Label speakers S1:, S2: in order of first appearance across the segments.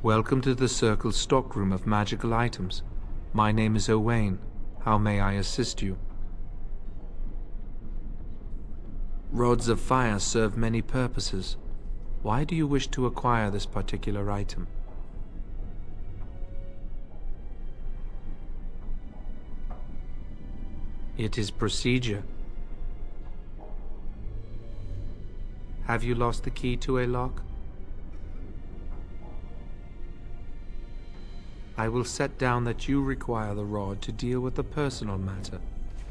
S1: Welcome to the Circle's stockroom of magical items. My name is Owain. How may I assist you? Rods of fire serve many purposes. Why do you wish to acquire this particular item? It is procedure. Have you lost the key to a lock? I will set down that you require the rod to deal with a personal matter.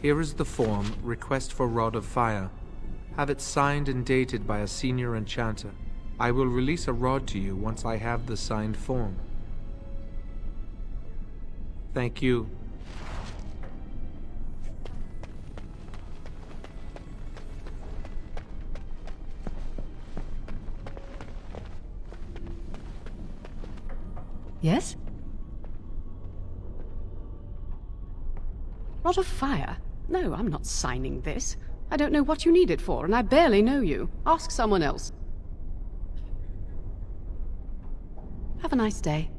S1: Here is the form, Request for Rod of Fire. Have it signed and dated by a senior enchanter. I will release a rod to you once I have the signed form. Thank you.
S2: Yes? Rod of Fire? No, I'm not signing this. I don't know what you need it for, and I barely know you. Ask someone else. Have a nice day.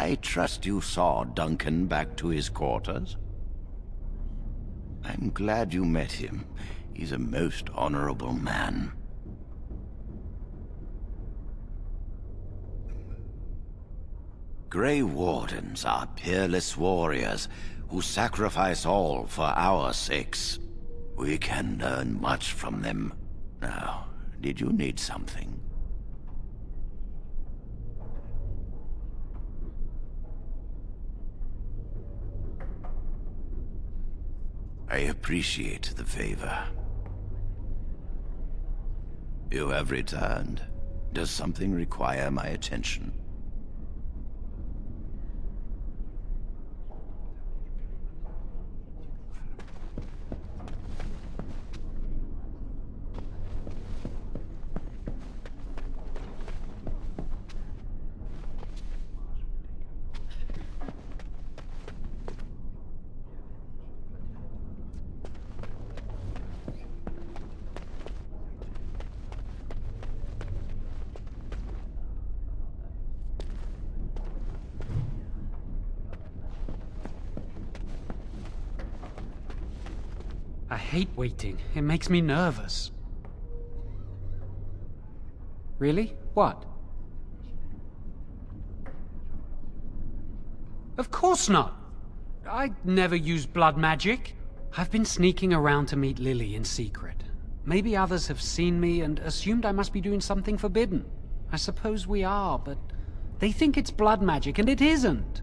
S3: I trust you saw Duncan back to his quarters? I'm glad you met him. He's a most honorable man. Grey Wardens are peerless warriors who sacrifice all for our sakes. We can learn much from them. Now, did you need something? I appreciate the favor. You have returned. Does something require my attention?
S4: I hate waiting. It makes me nervous. Really? What? Of course not! I never use blood magic. I've been sneaking around to meet Lily in secret. Maybe others have seen me and assumed I must be doing something forbidden. I suppose we are, but they think it's blood magic, and it isn't.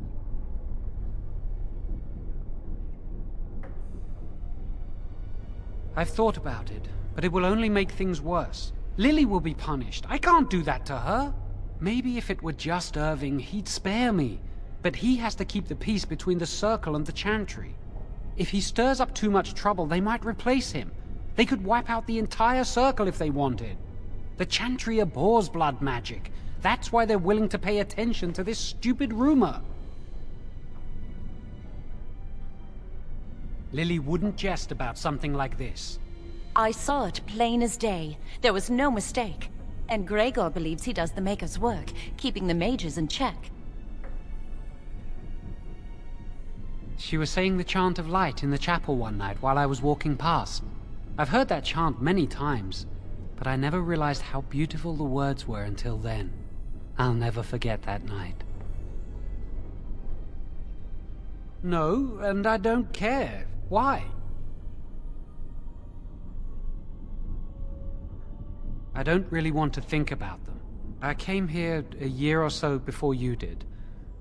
S4: I've thought about it, but it will only make things worse. Lily will be punished. I can't do that to her. Maybe if it were just Irving, he'd spare me. But he has to keep the peace between the Circle and the Chantry. If he stirs up too much trouble, they might replace him. They could wipe out the entire Circle if they wanted. The Chantry abhors blood magic. That's why they're willing to pay attention to this stupid rumor. Lily wouldn't jest about something like this.
S5: I saw it plain as day. There was no mistake. And Gregor believes he does the Maker's work, keeping the mages in check.
S4: She was saying the chant of light in the chapel one night while I was walking past. I've heard that chant many times, but I never realized how beautiful the words were until then. I'll never forget that night. No, and I don't care. Why? I don't really want to think about them. I came here a year or so before you did.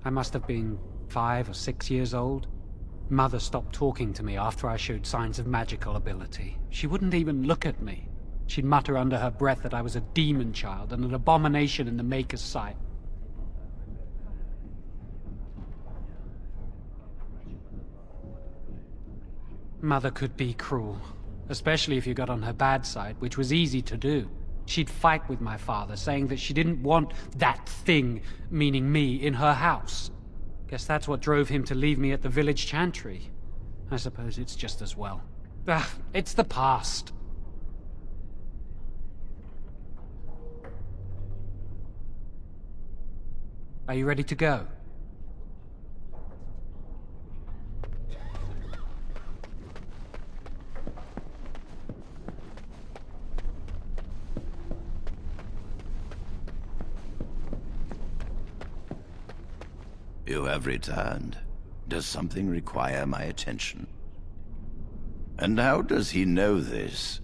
S4: I must have been 5 or 6 years old. Mother stopped talking to me after I showed signs of magical ability. She wouldn't even look at me. She'd mutter under her breath that I was a demon child and an abomination in the Maker's sight. Mother could be cruel, especially if you got on her bad side, which was easy to do. She'd fight with my father, saying that she didn't want that thing, meaning me, in her house. Guess that's what drove him to leave me at the village chantry. I suppose it's just as well. It's the past. Are you ready to go?
S3: You have returned. Does something require my attention? And how does he know this?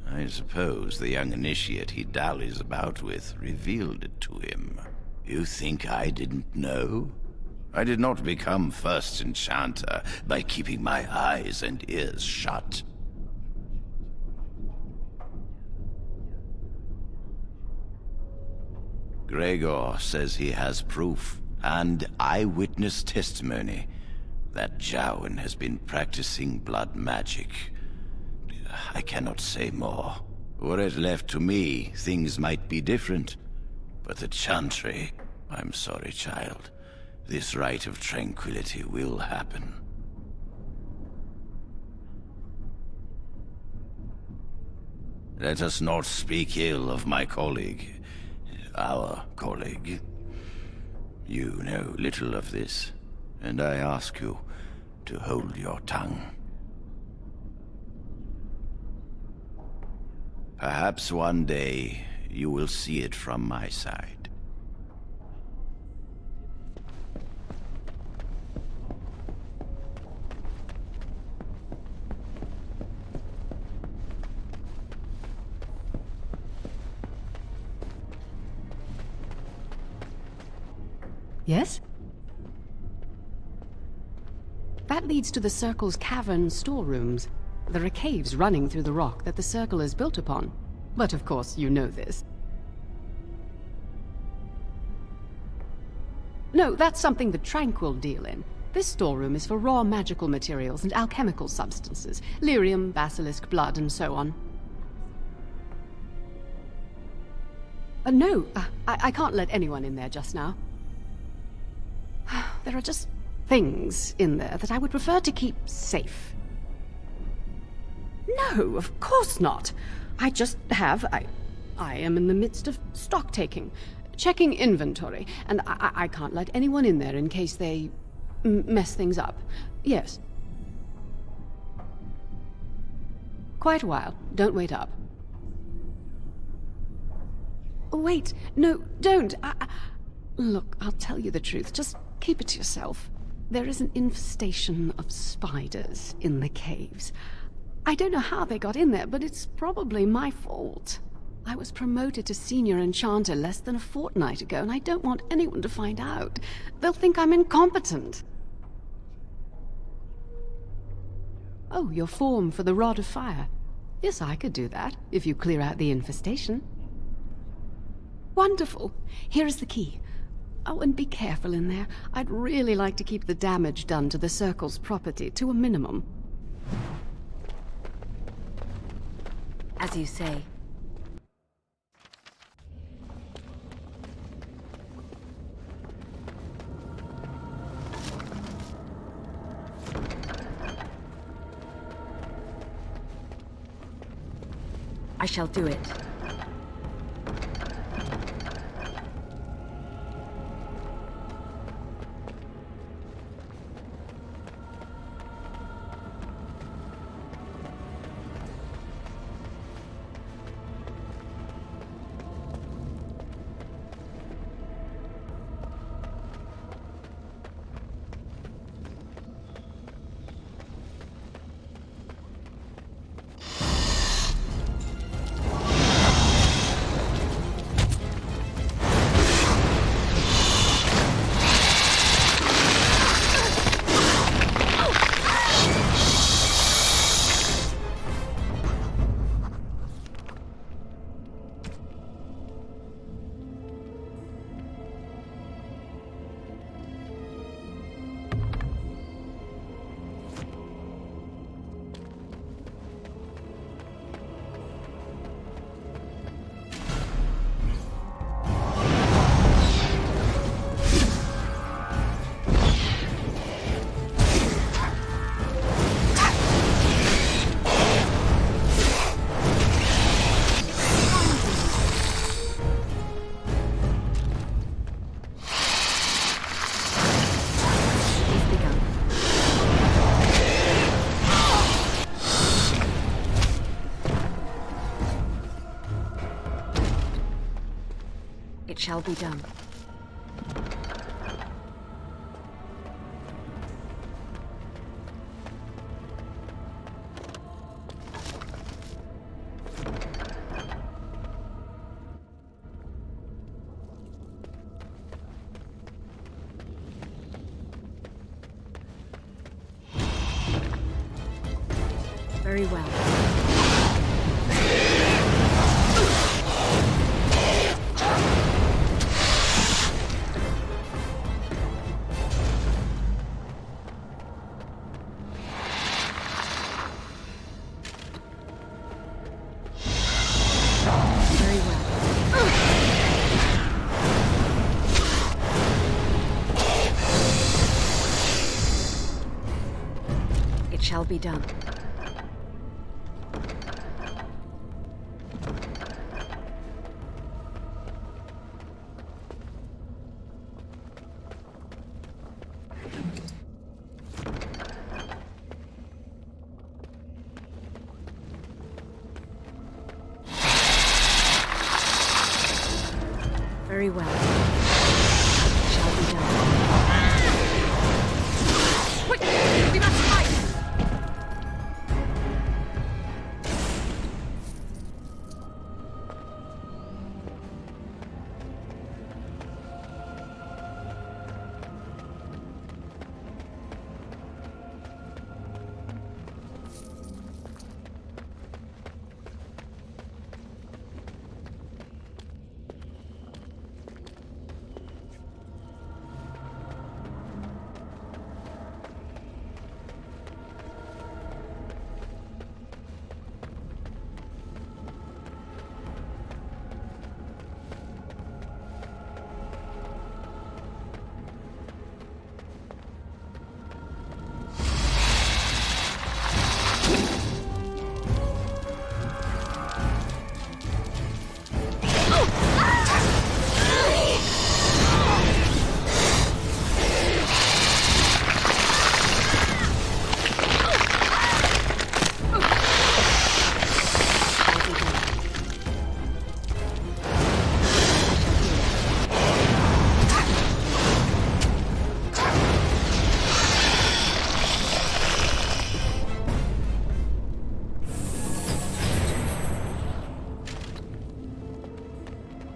S3: I suppose the young initiate he dallies about with revealed it to him. You think I didn't know? I did not become first enchanter by keeping my eyes and ears shut. Gregor says he has proof and eyewitness testimony that Jowen has been practicing blood magic. I cannot say more. Were it left to me, things might be different. But the chantry, I'm sorry, child. This rite of tranquility will happen. Let us not speak ill of my colleague. Our colleague. You know little of this, and I ask you to hold your tongue. Perhaps one day you will see it from my side.
S2: Yes? That leads to the Circle's cavern storerooms. There are caves running through the rock that the Circle is built upon. But of course, you know this. No, that's something the Tranquil deal in. This storeroom is for raw magical materials and alchemical substances. Lyrium, basilisk, blood, and so on. No, I can't let anyone in there just now. There are just things in there that I would prefer to keep safe. No, of course not. I just have... I am in the midst of stock taking, checking inventory, and I can't let anyone in there in case they mess things up. Yes. Quite a while. Don't wait up. Wait. No, don't. Look, I'll tell you the truth. Just keep it to yourself. There is an infestation of spiders in the caves. I don't know how they got in there, but it's probably my fault. I was promoted to senior enchanter less than a fortnight ago, and I don't want anyone to find out. They'll think I'm incompetent. Oh, your form for the Rod of Fire. Yes, I could do that, if you clear out the infestation. Wonderful. Here is the key. Oh, and be careful in there. I'd really like to keep the damage done to the Circle's property to a minimum.
S5: As you say. I shall do it.
S2: shall be done. Very well. Very well. It shall be done. Very well. It shall be done. Quick! We must fight!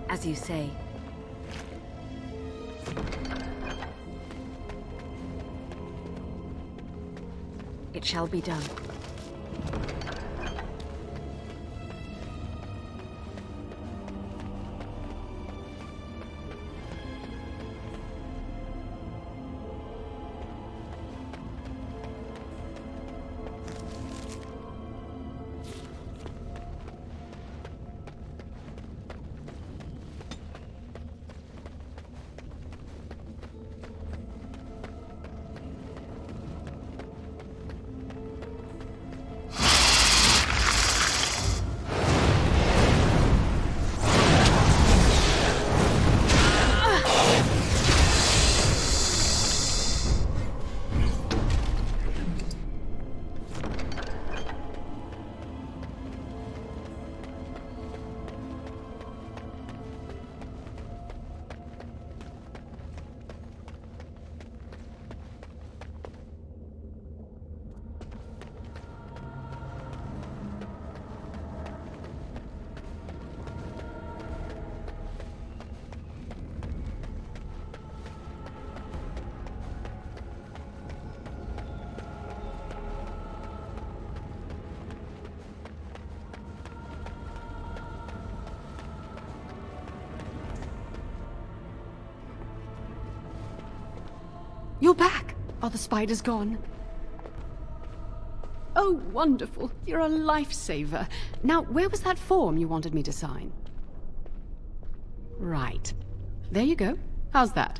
S2: As you say. It shall be done. You're back! Are the spiders gone? Oh, wonderful. You're a lifesaver. Now, where was that form you wanted me to sign? Right. There you go. How's that?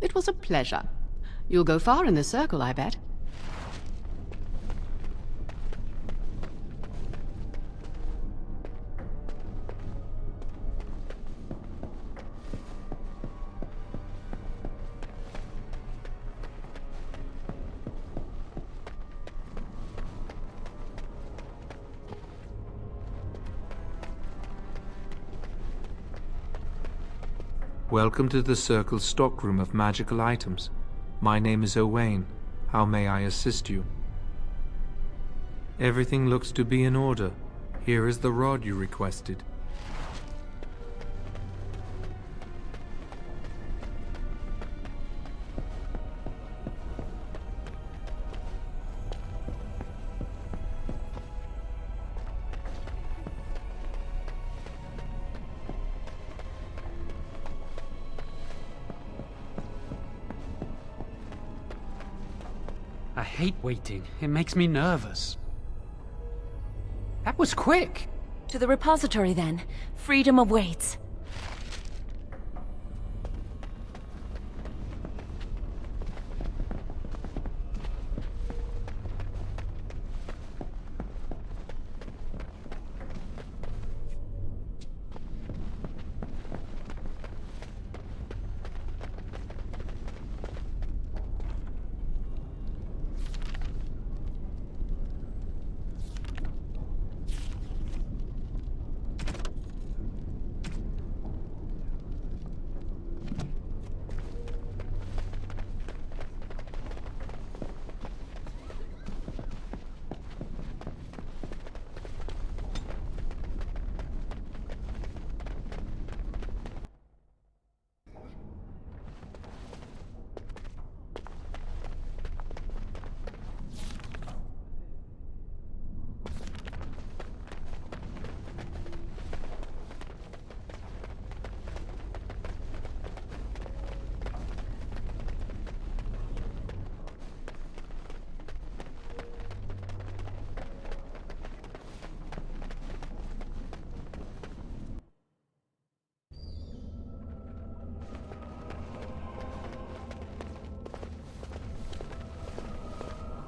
S2: It was a pleasure. You'll go far in the circle, I bet.
S1: Welcome to the Circle's stockroom of magical items. My name is Owain. How may I assist you? Everything looks to be in order. Here is the rod you requested.
S4: I hate waiting. It makes me nervous. That was quick!
S5: To the repository, then. Freedom awaits.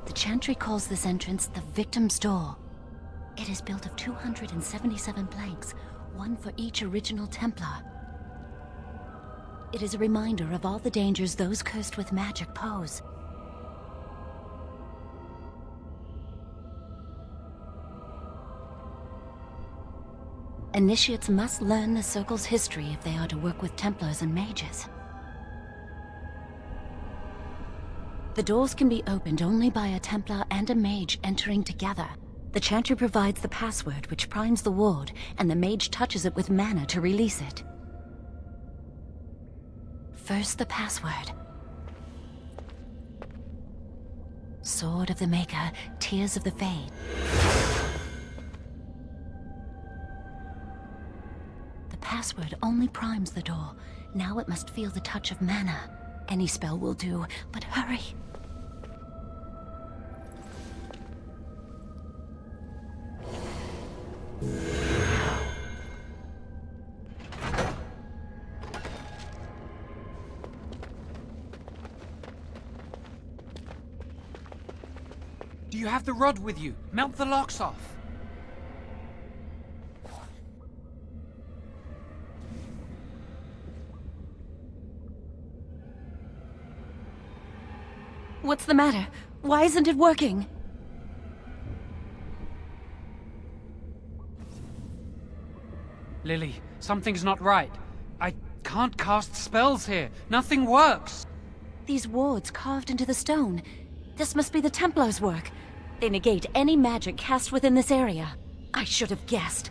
S5: The Chantry calls this entrance the Victim's Door. It is built of 277 planks, one for each original Templar. It is a reminder of all the dangers those cursed with magic pose. Initiates must learn the Circle's history if they are to work with Templars and mages. The doors can be opened only by a Templar and a mage entering together. The Chantry provides the password, which primes the ward, and the mage touches it with mana to release it. First, the password. Sword of the Maker, Tears of the Fade. The password only primes the door. Now it must feel the touch of mana. Any spell will do, but hurry.
S4: Do you have the rod with you? Melt the locks off.
S5: What's the matter? Why isn't it working?
S4: Lily, something's not right. I can't cast spells here. Nothing works.
S5: These wards carved into the stone. This must be the Templars' work. They negate any magic cast within this area. I should have guessed.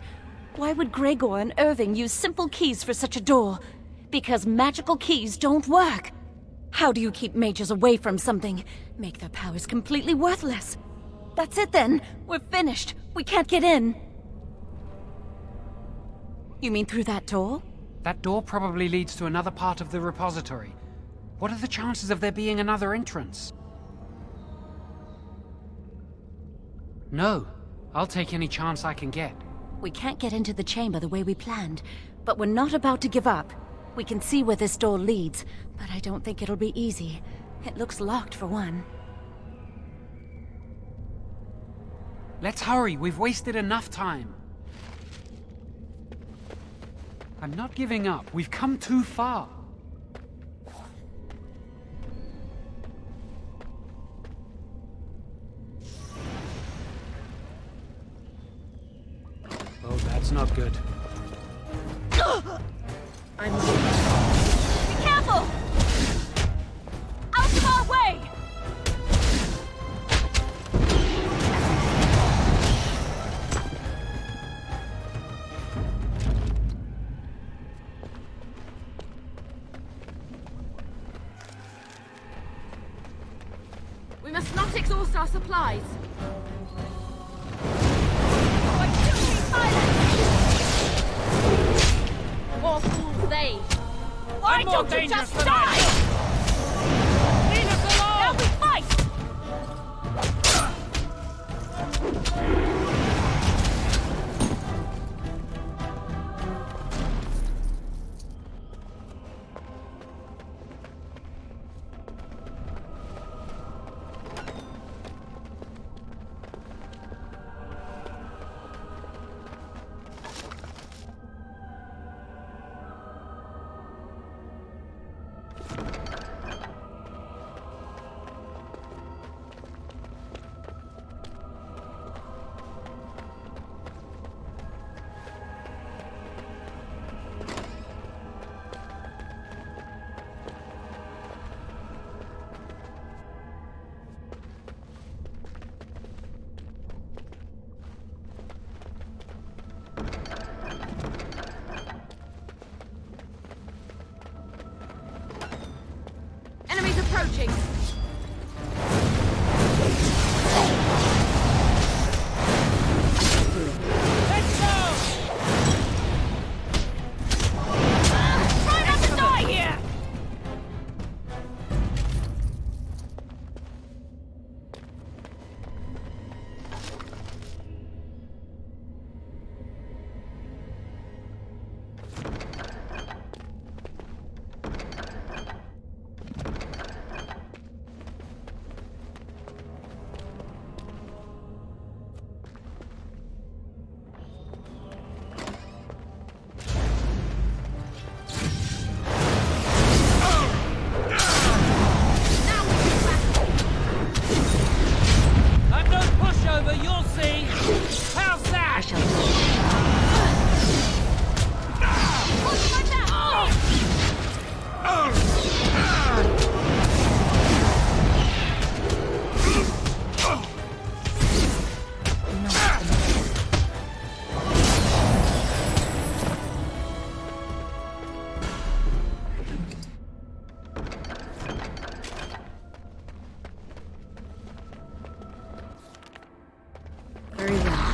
S5: Why would Gregor and Irving use simple keys for such a door? Because magical keys don't work. How do you keep mages away from something? Make their powers completely worthless. That's it then. We're finished. We can't get in. You mean through that door?
S4: That door probably leads to another part of the repository. What are the chances of there being another entrance? No. I'll take any chance I can get.
S5: We can't get into the chamber the way we planned, but we're not about to give up. We can see where this door leads, but I don't think it'll be easy. It looks locked for one.
S4: Let's hurry. We've wasted enough time. I'm not giving up. We've come too far. Oh, that's not good.
S5: I'm late.
S6: We must not exhaust our supplies. More fools they. Why don't you just die? Leave us alone! Now we fight! Enemies approaching! Let's go! Try not to die here! I'm no pushover, you'll see! How's that? I shall watch my back!
S2: Very well.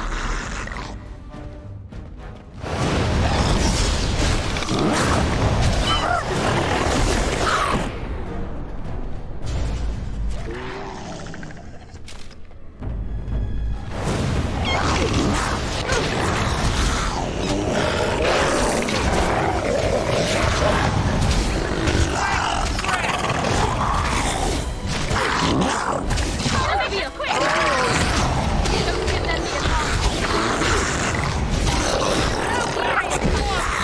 S6: Olivia, quick! Don't give them the alarm!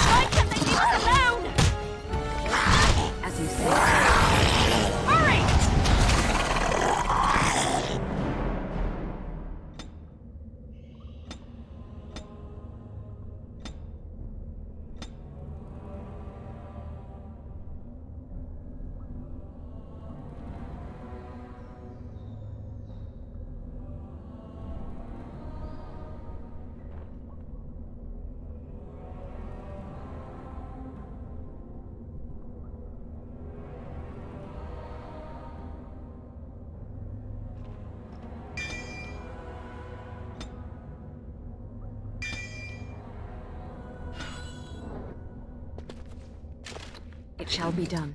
S6: Why can't they leave us alone?
S2: As you say.
S6: Hurry!
S2: It shall be done.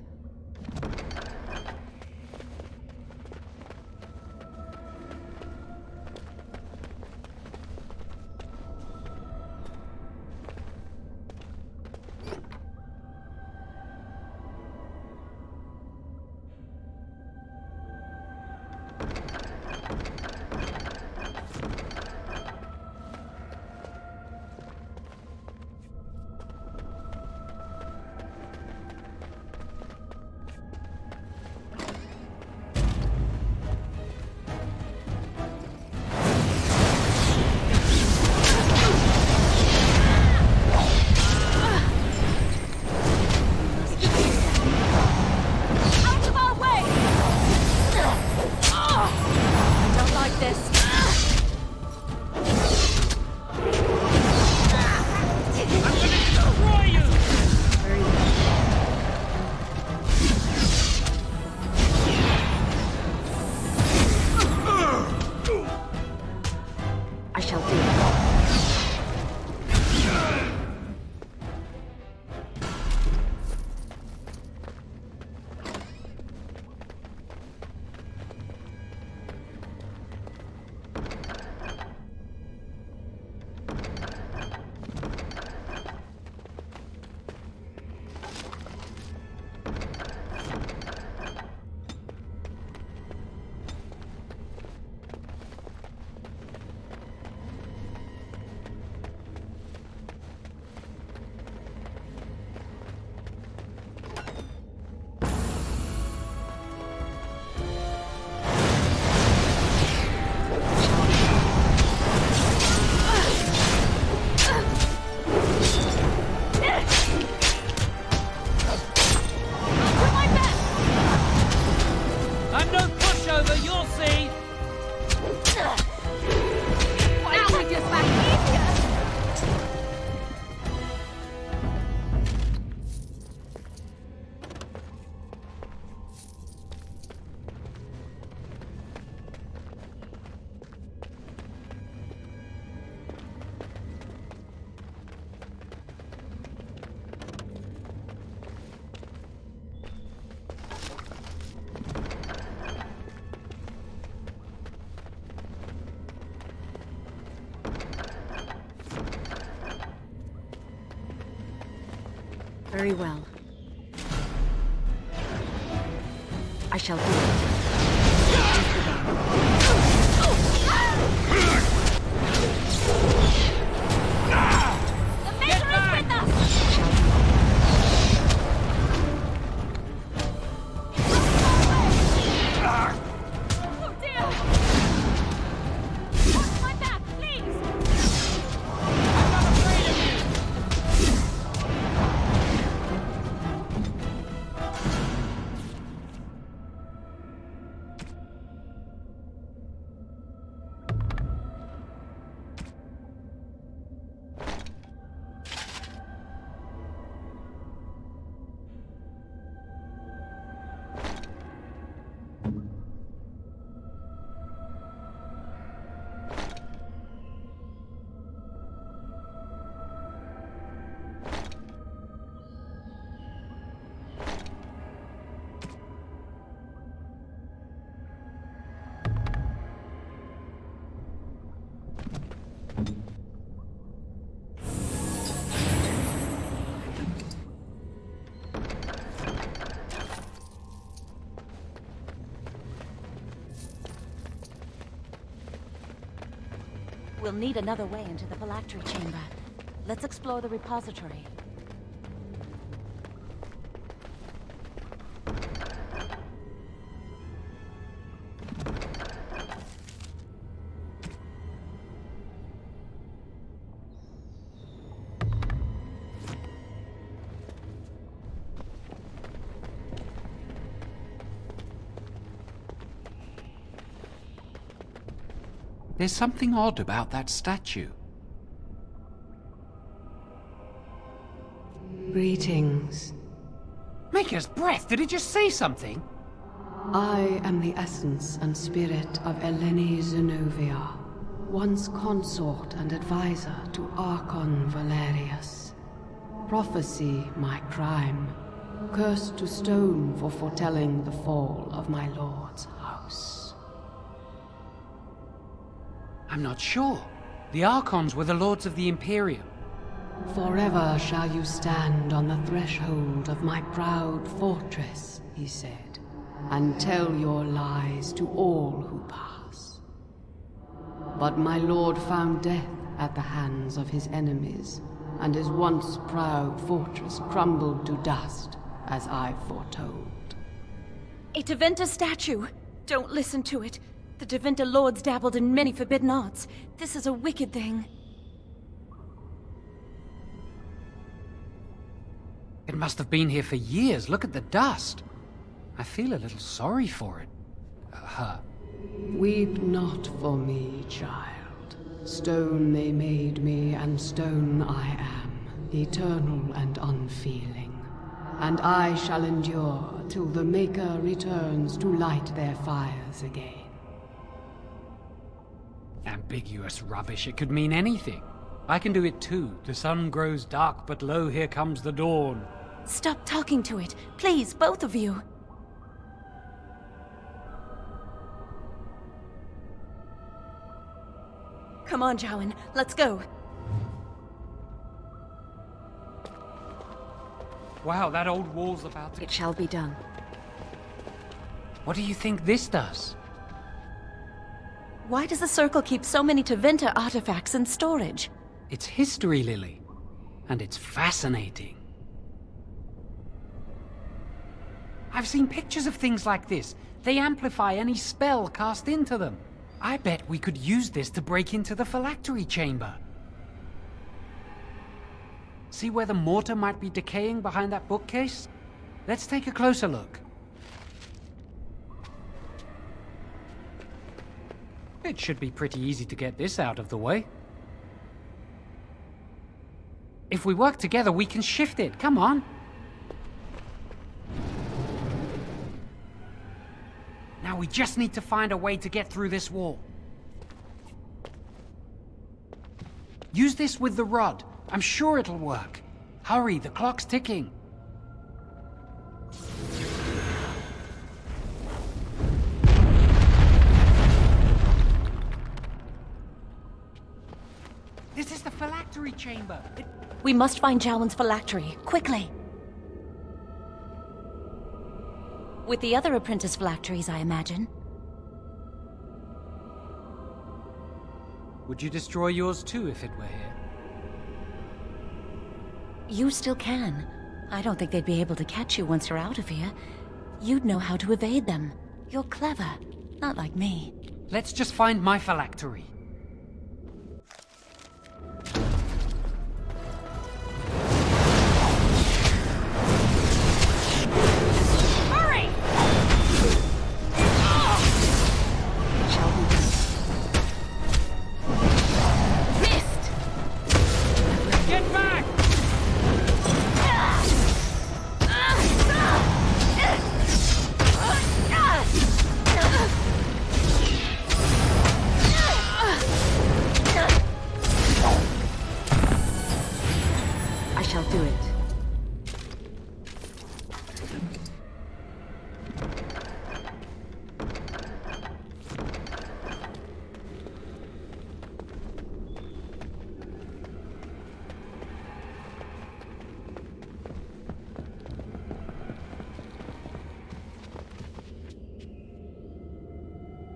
S4: I'm no pushover, you'll see!
S6: Now we just back easier.
S5: Very well. I shall do it.
S6: The Maker is with us! Oh dear! Watch my back, please!
S4: I'm not afraid of you!
S5: We'll need another way into the phylactery chamber. Let's explore the repository.
S4: There's something odd about that statue.
S2: Greetings.
S4: Maker's breath, did he just say something?
S2: I am the essence and spirit of Eleni Zenobia, once consort and advisor to Archon Valerius. Prophecy my crime, cursed to stone for foretelling the fall of my lord's house.
S4: I'm not sure. The Archons were the Lords of the Imperium.
S2: Forever shall you stand on the threshold of my proud fortress, he said, and tell your lies to all who pass. But my lord found death at the hands of his enemies, and his once proud fortress crumbled to dust, as I foretold.
S5: A Tevinter statue! Don't listen to it. The Tevinter lords dabbled in many forbidden arts. This is a wicked thing.
S4: It must have been here for years. Look at the dust. I feel a little sorry for it. Her.
S2: Weep not for me, child. Stone they made me, and stone I am, eternal and unfeeling. And I shall endure till the Maker returns to light their fires again.
S4: Ambiguous rubbish. It could mean anything. I can do it too. The sun grows dark, but lo, here comes the dawn.
S5: Stop talking to it. Please, both of you. Come on, Jowan. Let's go.
S4: Wow, that old wall's about to...
S5: It shall be done.
S4: What do you think this does?
S5: Why does the Circle keep so many Tevinter artifacts in storage?
S4: It's history, Lily. And it's fascinating. I've seen pictures of things like this. They amplify any spell cast into them. I bet we could use this to break into the phylactery chamber. See where the mortar might be decaying behind that bookcase? Let's take a closer look. It should be pretty easy to get this out of the way. If we work together, we can shift it. Come on. Now we just need to find a way to get through this wall. Use this with the rod. I'm sure it'll work. Hurry, the clock's ticking. This is the phylactery chamber.
S5: We must find Jowen's phylactery, quickly. With the other apprentice phylacteries, I imagine.
S4: Would you destroy yours too if it were here?
S5: You still can. I don't think they'd be able to catch you once you're out of here. You'd know how to evade them. You're clever, not like me.
S4: Let's just find my phylactery.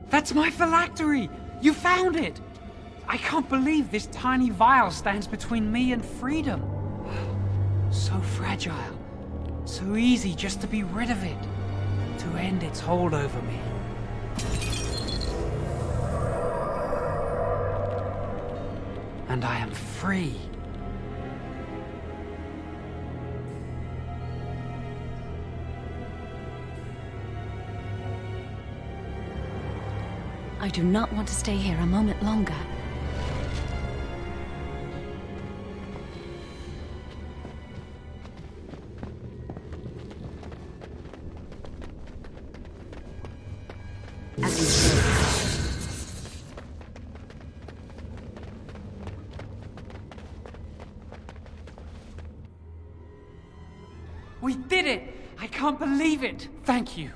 S4: That's my phylactery! You found it! I can't believe this tiny vial stands between me and freedom. So fragile. So easy just to be rid of it. To end its hold over me. And I am free.
S5: I do not want to stay here a moment longer. As you say.
S4: We did it! I can't believe it! Thank you.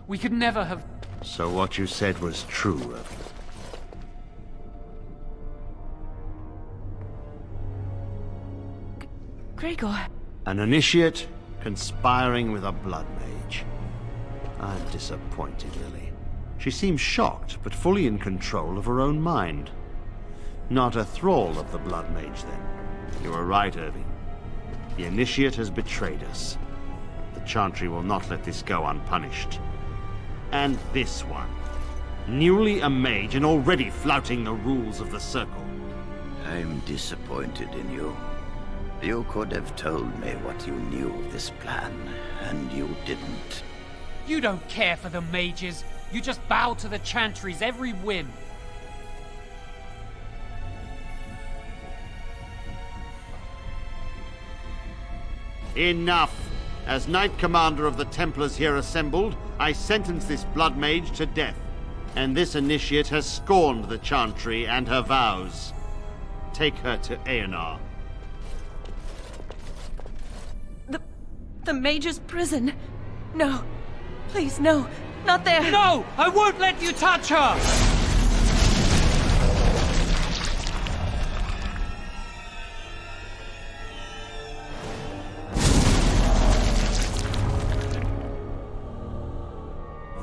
S4: We could never have...
S7: So what you said was true,
S5: Gregor.
S7: An initiate conspiring with a blood mage. I'm disappointed, Lily. She seems shocked, but fully in control of her own mind. Not a thrall of the blood mage, then. You were right, Irving. The initiate has betrayed us. The Chantry will not let this go unpunished. And this one. Newly a mage and already flouting the rules of the Circle.
S3: I'm disappointed in you. You could have told me what you knew of this plan, and you didn't.
S4: You don't care for the mages. You just bow to the Chantry's every whim.
S7: Enough! As Knight Commander of the Templars here assembled, I sentence this blood mage to death. And this initiate has scorned the Chantry and her vows. Take her to Aenar.
S5: The mage's prison. No. Please, no. Not there.
S4: No! I won't let you touch her!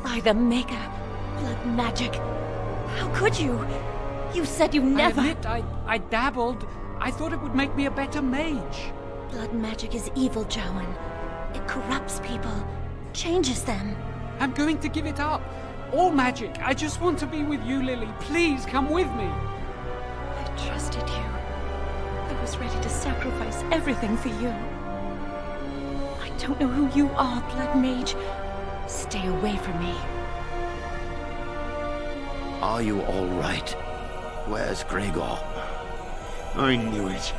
S5: By the Maker. Blood magic. How could you? You said you never...
S4: I admit, I dabbled. I thought it would make me a better mage.
S5: Blood magic is evil, Jowen. It corrupts people. Changes them.
S4: I'm going to give it up. All magic. I just want to be with you, Lily. Please come with me.
S5: I trusted you. I was ready to sacrifice everything for you. I don't know who you are, Blood Mage. Stay away from me.
S3: Are you all right? Where's Gregor?
S7: I knew it.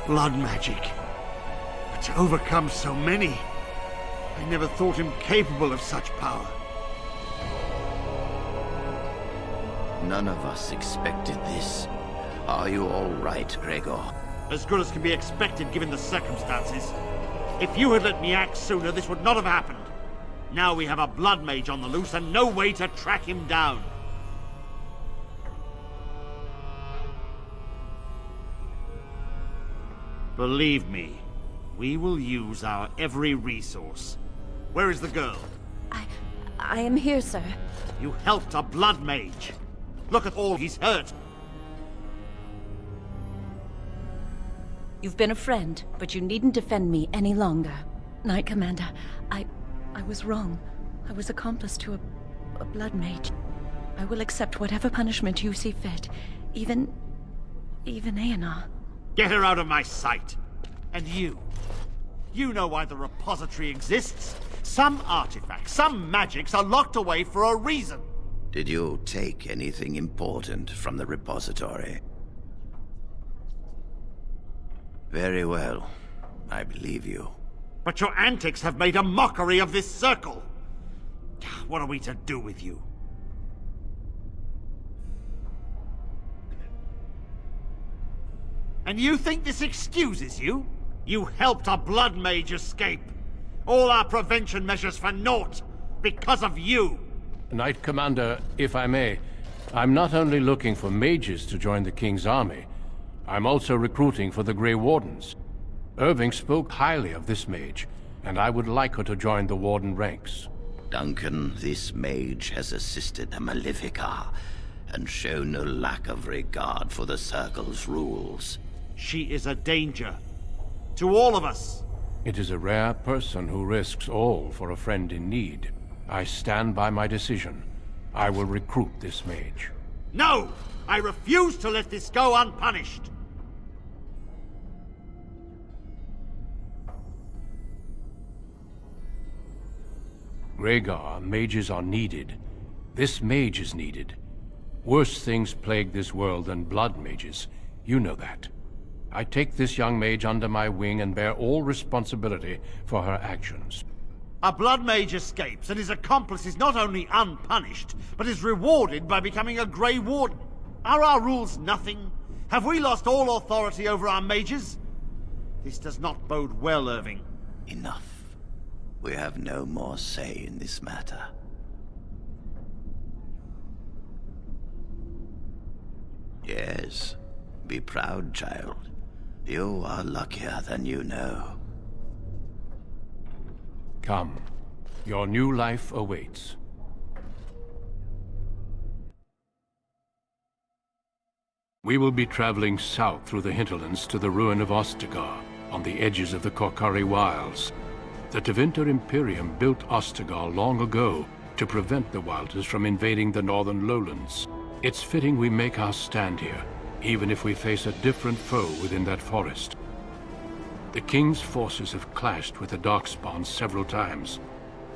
S7: Blood magic. But to overcome so many, I never thought him capable of such power.
S3: None of us expected this. Are you all right, Gregor?
S7: As good as can be expected given the circumstances. If you had let me act sooner, this would not have happened. Now we have a blood mage on the loose and no way to track him down. Believe me, we will use our every resource. Where is the girl?
S5: I am here, sir.
S7: You helped a blood mage. Look at all he's hurt.
S5: You've been a friend, but you needn't defend me any longer. Knight Commander, I was wrong. I was accomplice to a blood mage. I will accept whatever punishment you see fit. Even Aenar.
S7: Get her out of my sight. And you know why the repository exists. Some artifacts, some magics are locked away for a reason.
S3: Did you take anything important from the repository? Very well. I believe you.
S7: But your antics have made a mockery of this circle. What are we to do with you? And you think this excuses you? You helped a blood mage escape. All our prevention measures for naught, because of you.
S8: Knight Commander, if I may, I'm not only looking for mages to join the King's army, I'm also recruiting for the Grey Wardens. Irving spoke highly of this mage, and I would like her to join the Warden ranks.
S3: Duncan, this mage has assisted the Malefica, and shown no lack of regard for the Circle's rules.
S7: She is a danger. To all of us.
S8: It is a rare person who risks all for a friend in need. I stand by my decision. I will recruit this mage.
S7: No! I refuse to let this go unpunished!
S8: Rhaegar, mages are needed. This mage is needed. Worse things plague this world than blood mages. You know that. I take this young mage under my wing and bear all responsibility for her actions.
S7: A blood mage escapes, and his accomplice is not only unpunished, but is rewarded by becoming a Grey Warden. Are our rules nothing? Have we lost all authority over our mages? This does not bode well, Irving.
S3: Enough. We have no more say in this matter. Yes, be proud, child. You are luckier than you know.
S8: Come. Your new life awaits. We will be traveling south through the hinterlands to the ruin of Ostagar, on the edges of the Korkari Wilds. The Tevinter Imperium built Ostagar long ago to prevent the Wilders from invading the northern lowlands. It's fitting we make our stand here, even if we face a different foe within that forest. The King's forces have clashed with the Darkspawn several times,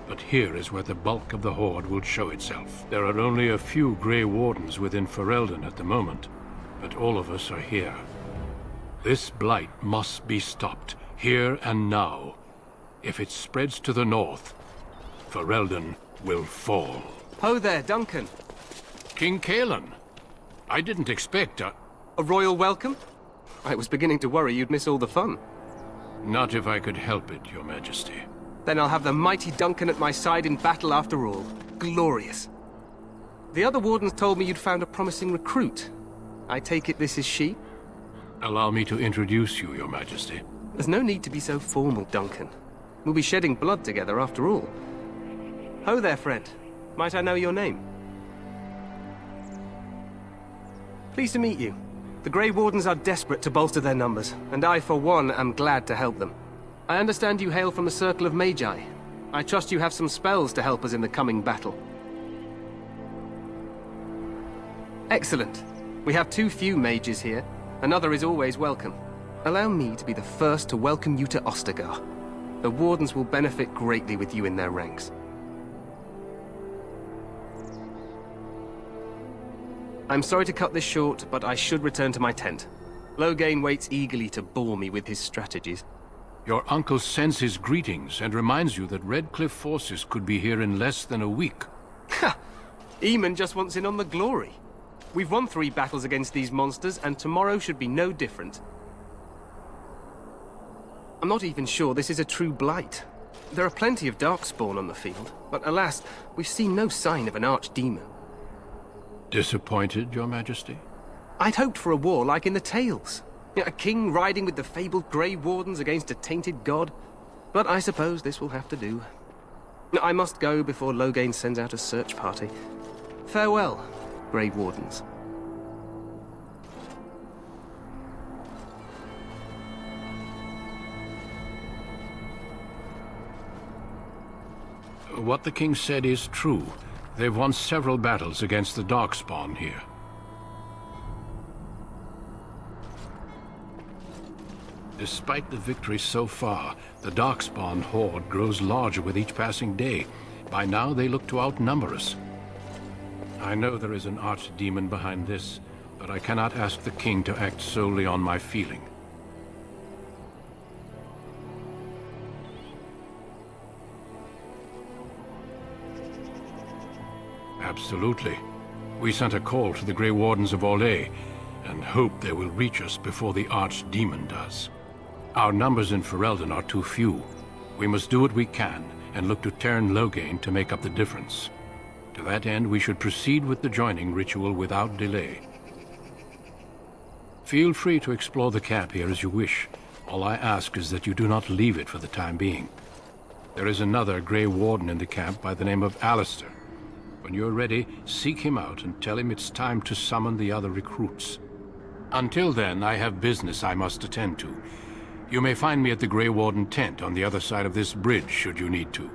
S8: but here is where the bulk of the Horde will show itself. There are only a few Grey Wardens within Ferelden at the moment, but all of us are here. This blight must be stopped, here and now. If it spreads to the north, Ferelden will fall.
S9: Ho there, Duncan.
S8: King Kaelan, I didn't expect
S9: A royal welcome? I was beginning to worry you'd miss all the fun.
S8: Not if I could help it, Your Majesty.
S9: Then I'll have the mighty Duncan at my side in battle after all. Glorious. The other wardens told me you'd found a promising recruit. I take it this is she?
S8: Allow me to introduce you, Your Majesty.
S9: There's no need to be so formal, Duncan. We'll be shedding blood together after all. Ho there, friend. Might I know your name? Pleased to meet you. The Grey Wardens are desperate to bolster their numbers, and I, for one, am glad to help them. I understand you hail from the Circle of Magi. I trust you have some spells to help us in the coming battle. Excellent. We have too few mages here. Another is always welcome. Allow me to be the first to welcome you to Ostagar. The Wardens will benefit greatly with you in their ranks. I'm sorry to cut this short, but I should return to my tent. Loghain waits eagerly to bore me with his strategies.
S8: Your uncle sends his greetings and reminds you that Red Cliff forces could be here in less than a week.
S9: Ha! Eamon just wants in on the glory. We've won 3 battles against these monsters, and tomorrow should be no different. I'm not even sure this is a true blight. There are plenty of Darkspawn on the field, but alas, we've seen no sign of an archdemon.
S8: Disappointed, Your Majesty?
S9: I'd hoped for a war like in the tales. A king riding with the fabled Grey Wardens against a tainted god. But I suppose this will have to do. I must go before Loghain sends out a search party. Farewell, Grey Wardens.
S8: What the king said is true. They've won several battles against the Darkspawn here. Despite the victory so far, the Darkspawn horde grows larger with each passing day. By now, they look to outnumber us. I know there is an archdemon behind this, but I cannot ask the king to act solely on my feeling. Absolutely. We sent a call to the Grey Wardens of Orlais, and hope they will reach us before the archdemon does. Our numbers in Ferelden are too few. We must do what we can, and look to Teyrn Loghain to make up the difference. To that end, we should proceed with the joining ritual without delay. Feel free to explore the camp here as you wish. All I ask is that you do not leave it for the time being. There is another Grey Warden in the camp by the name of Alistair. When you're ready, seek him out and tell him it's time to summon the other recruits. Until then, I have business I must attend to. You may find me at the Grey Warden tent on the other side of this bridge, should you need to.